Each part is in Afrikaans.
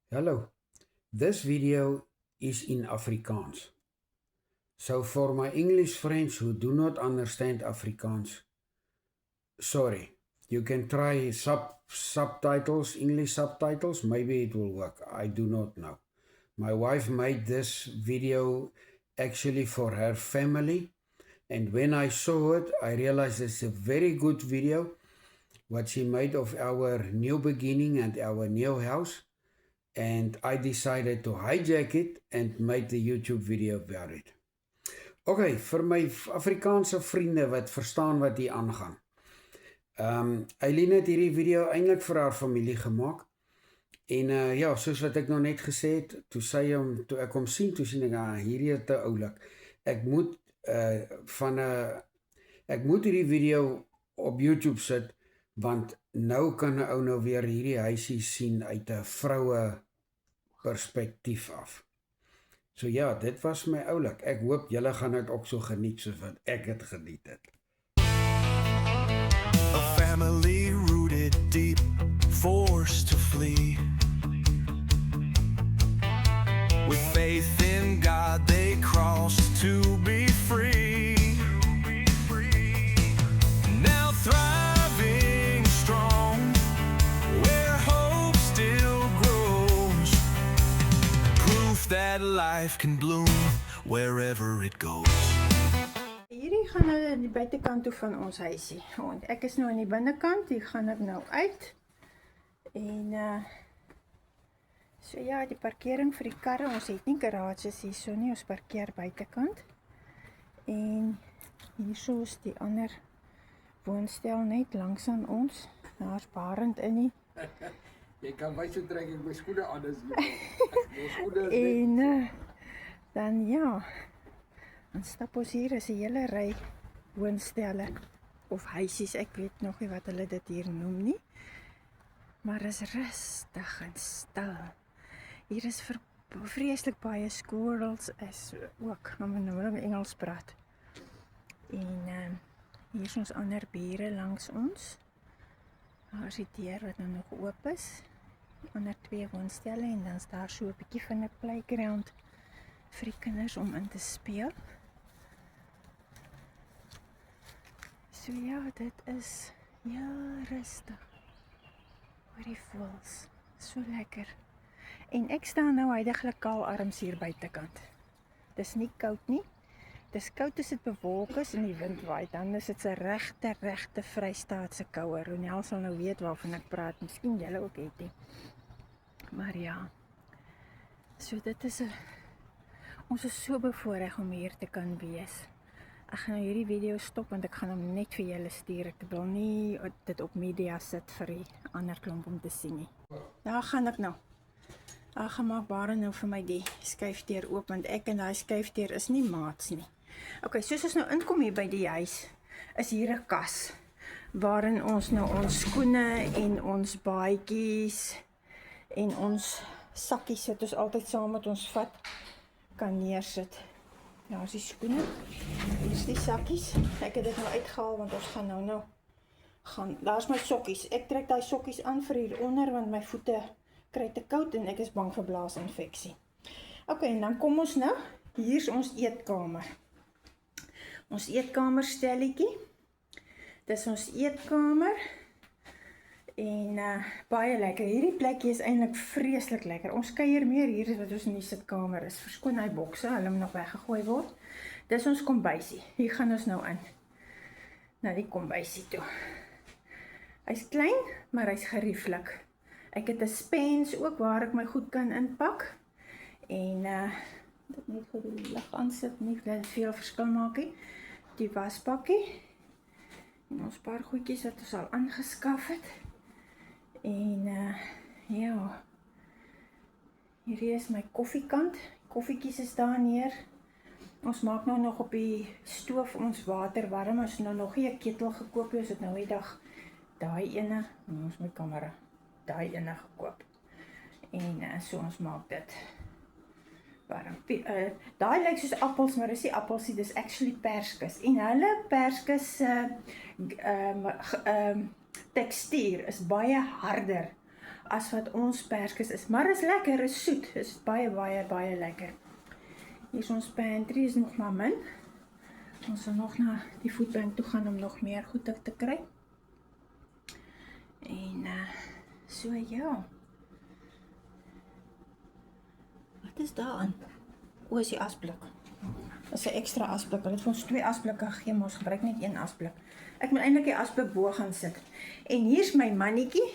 Hello, this video is in Afrikaans. So for my English friends who do not understand Afrikaans, sorry, you can try subtitles, English subtitles, maybe it will work. I do not know. My wife made this video actually for her family, and when I saw it, I realized it's a very good video what she made of our new beginning and our new house. And I decided to hijack it and make the YouTube video about it. Okay, vir my Afrikaanse vriende wat verstaan wat hier aangaan. Eileen het hierdie video eintlik vir haar familie gemaak. En ja, soos wat ek nog net gesê het, toe ek hom sien, toe sien ek hierdie is te oulik. Ek moet ek moet hierdie video op YouTube sit want nou kan 'n ou nou weer hierdie huisie sien uit 'n vroue perspektief af. So ja, dit was my oulik. Ek hoop julle gaan dit ook so geniet soos wat ek dit geniet het. A family rooted deep, forced to flee. With faith in God they crossed to be free. Now thriving strong, where hope still grows. Proof that life can bloom wherever it goes. Hierdie gaan nou aan die buitekant toe van ons huisie. Want ek is nou aan die binnekant, hier gaan ek nou uit. En so ja, die parkering vir die karre, ons het nie garages hier so nie, ons parkeer buitekant. En hierso is die ander woonstel net langs aan ons. Daar's Barend in nie. Jy kan my so trek ek my skoene aan as En dan ja, dan stap ons hier, is 'n hele ry woonstelle of huisies, ek weet nog nie wat hulle dit hier noem nie. Maar is rustig en stil. Hier is vreeslik baie squirrels is ook, nou moet ek Engels praat. En hier is ons ander bure langs ons. Daar is die deur wat nou nog oop is. Die ander twee woonstelle en dan is daar so 'n bietjie van 'n playground vir die kinders om in te speel. So ja, dit is heel rustig. Hoor die voëls, so lekker. En ek staan nou heidaglik kaalarms hier buitekant. Dis nie koud nie. Dis koud as dit bewolk is en die wind waai, dan is dit 'n regte Vrystaatse koue. Ronel sal nou weet waarvan ek praat, miskien julle ook het nie. Maar ja, so dit is ons is so bevoorreg om hier te kan wees. Ek gaan nou hierdie video stop want ek gaan hom net vir julle stuur. Ek wil nie dit op media sit vir die ander klomp om te sien nie. Daar gaan ek nou. Daar gaan maak Barend nou vir my die skuifdeur oop want ek en daai skuifdeur is nie maats nie. Okay, soos ons nou inkom hier by die huis, is hier 'n kas waarin ons nou ons skoene en ons baadjies en ons sakkies wat ons altyd saam met ons vat kan neersit. Daar is die skoene, hier is die sakkies. Ek het dit nou uitgehaal want ons gaan nou gaan. Daar's my sokkies. Ek trek daai sokkies aan vir hieronder want my voete kry te koud en ek is bang vir blaasinfeksie. Okay, en dan kom ons nou. Hier is ons eetkamer. Ons eetkamerstelletjie. Dis ons eetkamer. En baie lekker. Hierdie plekkie is eintlik vreeslik lekker. Ons kuier meer hier as wat ons in die sitkamer is. Verskoon hy bokse, hulle moet nog weggegooi word. Dis ons kombuisie. Hier gaan ons nou in. Na die kombuisie toe. Hy's klein, maar hy's gerieflik. Ek het 'n spens ook waar ek my goed kan inpak. En dit net goed die lig aansit, nie dat dit veel verskil maak nie. Die waspakkie. En ons paar goedjies wat ons al aangeskaf het. En ja, hierdie is my koffiekant. Koffietjies is daar neer. Ons maak nou nog op die stoof ons water warm. Ons het nou nog nie 'n ketel gekoop nie. Ons het nou die dag daai ene, ons my kamera, daai ene gekoop. En so ons maak dit warm. Daai lyk soos appels, maar dis nie appels nie, dis actually perskes. En hulle perskes tekstuur is baie harder as wat ons perskes is. Maar is lekker, is soet, is baie, baie, baie lekker. Hier is ons pantry, is nog maar min. Ons sal nog na die foodbank toe gaan om nog meer goed te kry. En so ja. Wat is daarin? O, is die asblik. Dat is 'n ekstra asblik. Hulle het vir ons 2 asblikke gegee, maar ons gebruik net 1 asblik. Ek moet eintlik die asblik bo gaan sit. En hier's my mannetjie.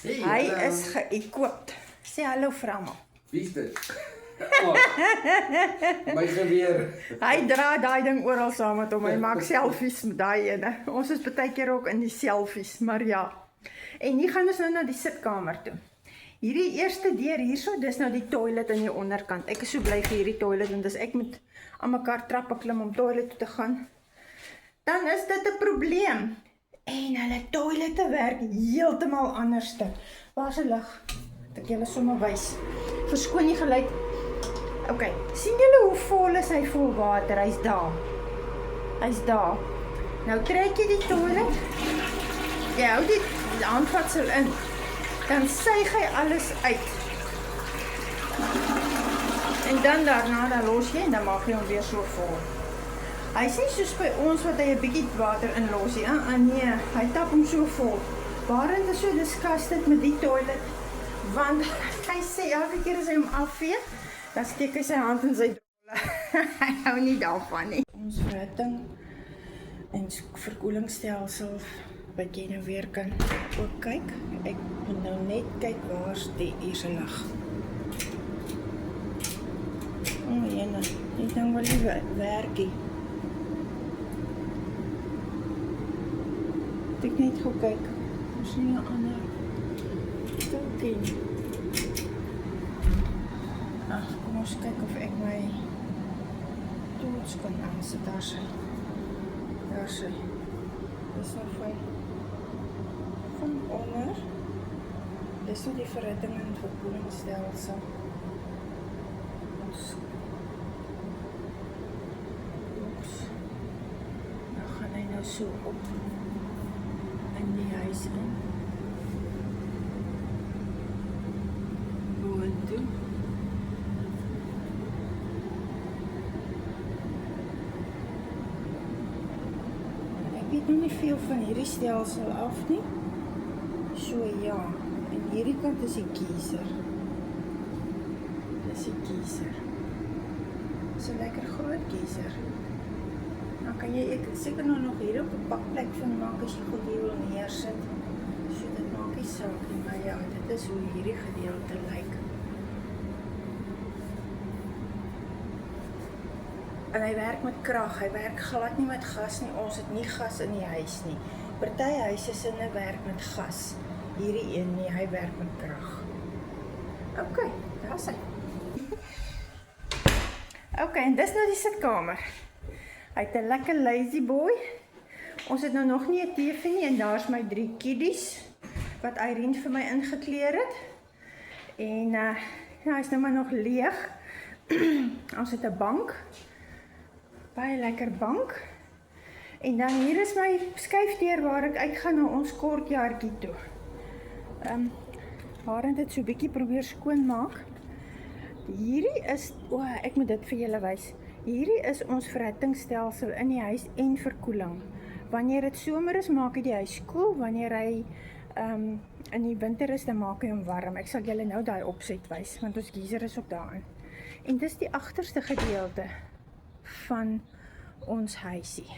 Hey, Hy is ge-equipped. Sê hallo vir almal. Wie is dit? My geweer. Hy dra daai ding oral saam met hom. Hy maak selfies met daai ene. Ons is baie keer ook in die selfies, maar ja. En hier gaan ons nou na die sitkamer toe. Hierdie eerste deur hierso, dis nou die toilet aan die onderkant. Ek is so bly vir hierdie toilet, want as ek moet aan mekaar trappe klim om toilet toe te gaan, dan is dit 'n probleem. En hulle toilette werk heeltemal anderste. Waar is die lig? Dat ek julle sommer wys. Verskoon die geluid. OK, sien julle hoe vol is hy vol water? Hy's daar. Hy's daar. Nou trek jy die toilet. Jy hou die handvatsel in. Dan suig hy alles uit. En dan daarna los jy en dan maak jy hom weer so vol. Hy is nie soos by ons wat hy 'n bietjie water in los nie. Nee, hy tap hom so vol. Barend is so disgusted met die toilet, want hy sê elke keer as hy hom afvee, dan steek hy sy hand in sy drolle. Hy hou nie daarvan nie. Ons verhitting en verkoelingsstelsel wat jy nou weer kan ook kyk. Ek moet nou net kyk waar's hier se lig. O, jene, die ding wil nie werkie. Ek net goed kyk. Ons nie 'n ander stilkie. Kom ons kyk of ek my toets kan aansit. Daar sy. Dis nou van onder. Dis nou die verhitting en verkoelingsstelsel. Dan gaan hy nou so op in die huis in. Boontoe. Ek weet nog nie veel van hierdie stelsel af nie. So ja, en hierdie kant is die geyser. Dis die geyser. Dis 'n lekker groot geyser. Dan kan jy seker nou nog hier op 'n bakplek van maak as jy goed hier wil neersit. So dit maak nie saak nie, maar ja, dit is hoe hierdie gedeelte lyk. En hy werk met krag, hy werk glad nie met gas nie. Ons het nie gas in die huis nie. Party huise sinne werk met gas. Hierdie een nie, hy werk met krag. OK, daar's hy. OK, en dis nou die sitkamer. Hy het 'n lekker lazy boy. Ons het nou nog nie 'n TV nie en daar's my 3 kiddies wat Irene vir my ingekleer het. En ja, hy's nou maar nog leeg. Ons het 'n bank. Baie lekker bank. En dan hier is my skuifdeur waar ek uitgaan na ons courtyardjie toe. Barend het so 'n bietjie probeer skoonmaak. Hierdie is, ek moet dit vir julle wys. Hierdie is ons verhittingsstelsel in die huis en verkoeling. Wanneer dit somer is, maak hy die huis koel. Wanneer hy in die winter is, dan maak hy hom warm. Ek sal julle nou daai opset wys, want ons geyser is ook daarin. En dis die agterste gedeelte van ons huisie.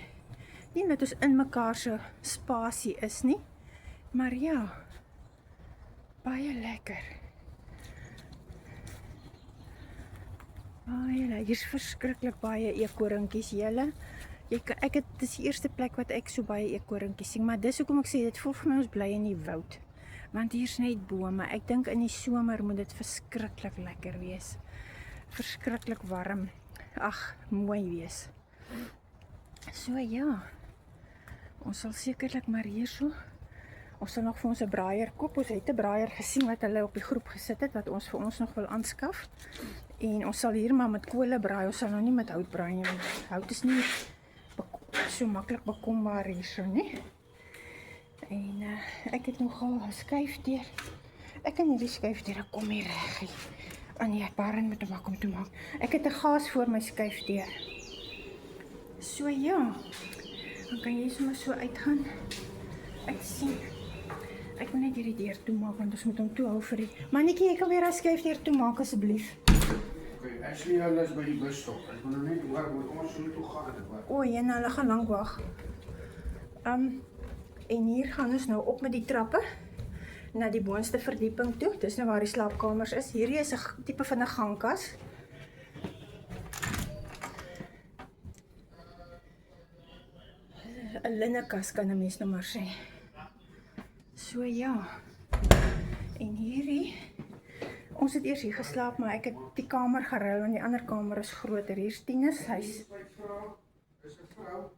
Nie dat ons in mekaar se spasie is nie, maar ja, baie lekker. Hier's verskriklik baie eekorinkies julle. Dis die eerste plek wat ek so baie eekorinkies sien, maar dis hoekom ek sê dit voel vir my ons bly in die woud. Want hier's net bome. Ek dink in die somer moet dit verskriklik lekker wees. Verskriklik warm. Ag, mooi wees. So ja. Ons sal sekerlik maar hierso. Ons sal nog vir ons 'n braaier koop. Ons het 'n braaier gesien wat hulle op die groep gesit het wat ons vir ons nog wil aanskaf. En ons sal hier maar met kole braai. Ons sal nou nie met hout braai nie. Hout is nie so maklik bekombaar hierso nie. En ek het nogal 'n skuifdeur. Ek kan hierdie skuifdeur, kom hier reg. Nee, Barend moet hom kom toe maak. Ek het 'n gas voor my skuifdeur. So ja, dan kan jy sommer so uitgaan. Ek sien. Ek moet net hierdie deur toemaak want ons moet hom toehou vir die. Mannetjie, jy kan weer as skuifdeur toemaak asseblief. Okay, ek sien hulle is by die busstop. Ek wil nou net hoor moet ons so toe gaan. O, ja, nou, hulle gaan lank wag. En hier gaan ons nou op met die trappe na die boonste verdieping toe. Dis nou waar die slaapkamers is. Hierdie is 'n tipe van 'n gangkas. Een linnekas kan 'n mens nou maar sê. So ja. En hierdie, ons het eers hier geslaap, maar ek het die kamer geruil want die ander kamer is groter. Hier's Tinus huis. Dis 'n vrou.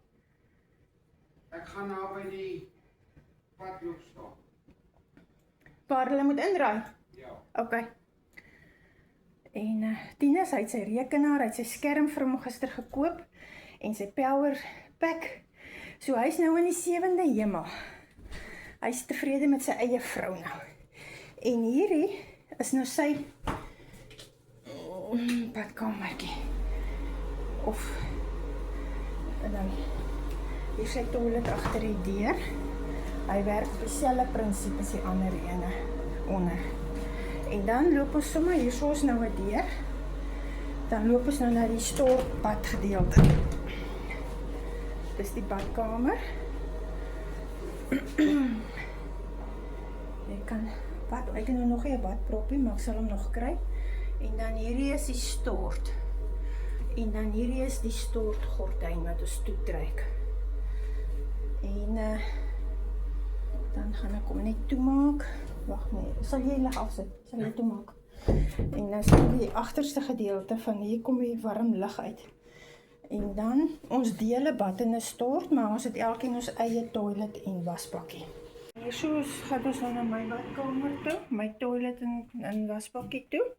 Ek gaan nou by die padloop staan. Waar hulle moet indraai. Ja. OK. En Tinus, hy het sy rekenaar, hy het sy skerm vir hom gister gekoop en sy power pack. So hy's nou in die 7de hemel. Hy's tevrede met sy eie vrou nou. En hierdie is nou sy badkamertjie. Of en dan hier sy toilet agter die deur. Hy werk op dieselfde prinsip as die ander ene onder. En dan loop ons sommer hier soos nou 'n deur. Dan loop ons nou na die stortbad gedeelte. Dis die badkamer. Ek kan nou nog nie 'n badproppie, maar ek sal hom nog kry. En dan hierdie is die stort. En dan hierdie is die stortgordyn wat ons toetrek. En dan gaan ek hom net toemaak. Wag nee, sal jy lig afsit? Sal jy toemaak? En dan sal die agterste gedeelte van hier kom die warm lug uit. En dan, ons deel 'n bad en 'n stort, maar ons het elkeen ons eie toilet en wasbakkie. Hier so gaan ons nou na my badkamer toe, my toilet en wasbakkie toe.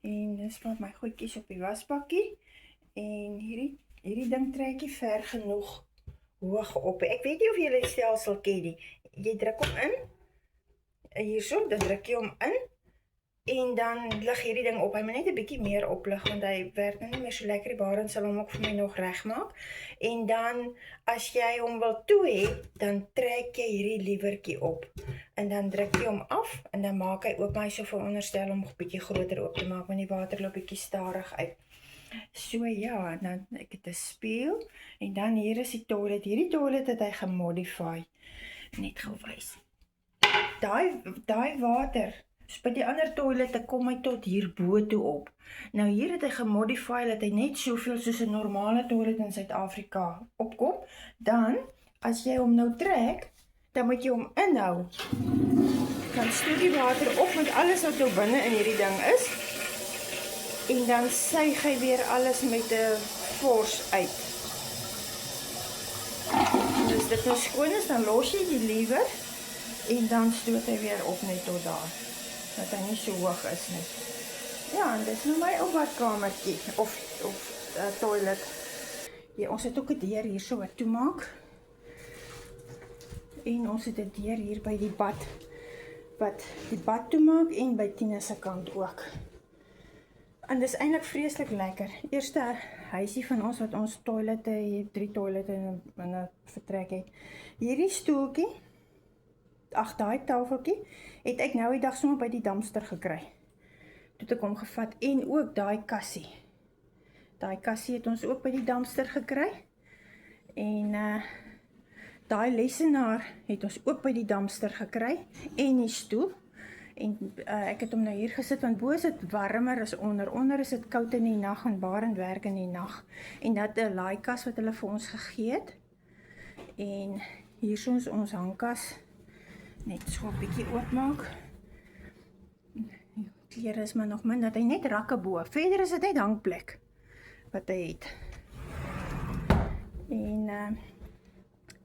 En dis wat my goedjies op die wasbakkie. En hierdie ding trek jy ver genoeg hoog op. Ek weet nie of jy die stelsel ken nie. Jy druk hom in. Hierso, dan druk jy hom in. En dan lig hierdie ding op. Hy moet net 'n bietjie meer oplig want hy werk nou nie meer so lekker. Die Barend sal hom ook vir my nog regmaak. En dan as jy hom wil toe hê, dan trek jy hierdie liewertjie op. En dan druk jy hom af en dan maak hy oop. Hy sou veronderstel om 'n bietjie groter oop te maak want die water loop bietjie stadig uit. So ja, dan ek het 'n spieël en dan hier is die toilet. Hierdie toilet het hy gemodify. Net gewys. Daai water by die ander toilette kom hy tot hierbo toe op. Nou hier het hy gemodify dat hy net soveel soos 'n normale toilet in Suid-Afrika opkom. Dan, as jy hom nou trek, dan moet jy hom inhou. Dan stoot die water op met alles wat nou binne in hierdie ding is. En dan suig hy weer alles met 'n force uit. En as dit nou skoon is, dan los jy die lewer en dan stoot hy weer op net tot daar. Dat hy nie so hoog is nie. Ja, en dis nou my ou badkamertjie of toilet. Ja, ons het ook 'n deur hier so wat toemaak. En ons het 'n deur hier by die bad wat die bad toemaak en by Tinus se kant ook. En dis eintlik vreeslik lekker. Eerste huisie van ons wat ons toilette, hier 3 toilette in 'n vertrek het. Hierdie stoeltjie, daai tafeltjie, het ek nou die dag sommer by die dumpster gekry. Toe het ek hom gevat en ook daai kassie. Daai kassie het ons ook by die dumpster gekry. En daai lesenaar het ons ook by die dumpster gekry en die stoel. En ek het hom nou hier gesit want bo is dit warmer as onder. Onder is dit koud in die nag en Barend werk in die nag. En dat 'n laaikas wat hulle vir ons gegee het. En hier is ons hangkas. Net so 'n bietjie oopmaak. Die klere is maar nog min, dat hy net rakke bo. Verder is dit net hangplek wat hy het.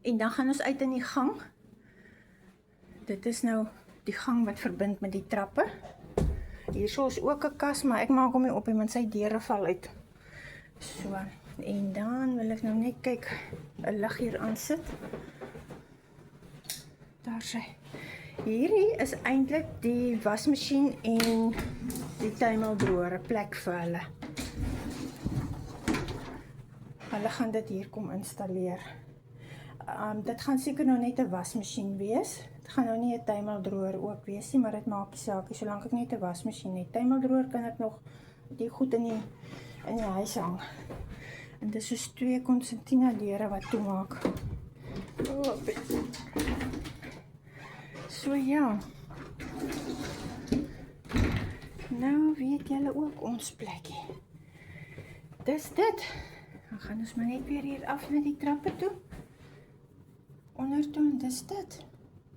En dan gaan ons uit in die gang. Dit is nou die gang wat verbind met die trappe. Hierso is ook 'n kas, maar ek maak hom nie op nie, want sy deure val uit. So, en dan wil ek nou net kyk, 'n lig hier aan sit. Daar sy. Hierdie is eintlik die wasmasjien en die tuimeldroër, 'n plek vir hulle. Hulle gaan dit hier kom installeer. Dit gaan seker nou net 'n wasmasjien wees. Dit gaan nou nie 'n tuimeldroër ook wees nie, maar dit maak nie saak nie, solank ek net 'n wasmasjien het. Tuimeldroër kan ek nog die goed in die huis hang. En dis soos 2 konsertina deure wat toemaak. So ja. Nou weet julle ook ons plekkie. Dis dit. Dan gaan ons maar net weer hier af met die trappe toe. Onder toe en dis dit.